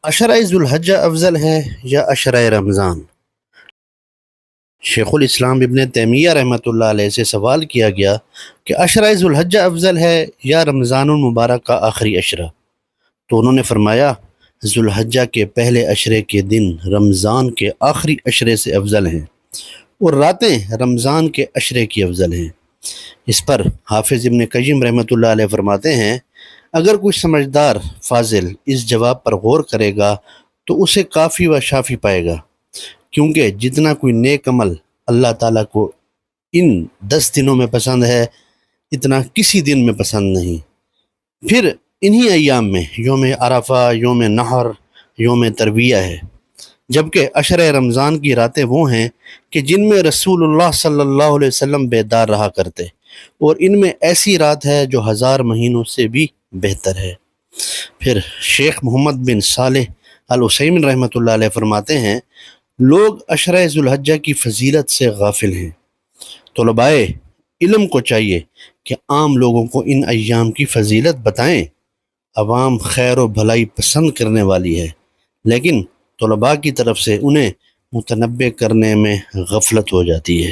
عشرہ ذو الحجہ افضل ہے یا عشرہ رمضان؟ شیخ الاسلام ابن تیمیہ رحمۃ اللہ علیہ سے سوال کیا گیا کہ عشرہ ذو الحجہ افضل ہے یا رمضان المبارک کا آخری عشرہ؟ تو انہوں نے فرمایا ذو الحجہ کے پہلے عشرے کے دن رمضان کے آخری عشرے سے افضل ہیں اور راتیں رمضان کے عشرے کی افضل ہیں۔ اس پر حافظ ابن قیم رحمۃ اللہ علیہ فرماتے ہیں اگر کوئی سمجھدار فاضل اس جواب پر غور کرے گا تو اسے کافی و شافی پائے گا، کیونکہ جتنا کوئی نیک عمل اللہ تعالیٰ کو ان 10 دنوں میں پسند ہے اتنا کسی دن میں پسند نہیں۔ پھر انہی ایام میں یوم عرفہ، یوم نحر، یوم ترویہ ہے، جبکہ عشرہ رمضان کی راتیں وہ ہیں کہ جن میں رسول اللہ صلی اللہ علیہ وسلم بیدار رہا کرتے، اور ان میں ایسی رات ہے جو 1000 مہینوں سے بھی بہتر ہے۔ پھر شیخ محمد بن صالح العثیمین رحمۃ اللہ علیہ فرماتے ہیں لوگ عشرہ ذو الحجہ کی فضیلت سے غافل ہیں۔ طلباء علم کو چاہیے کہ عام لوگوں کو ان ایام کی فضیلت بتائیں۔ عوام خیر و بھلائی پسند کرنے والی ہے، لیکن طلباء کی طرف سے انہیں متنبع کرنے میں غفلت ہو جاتی ہے۔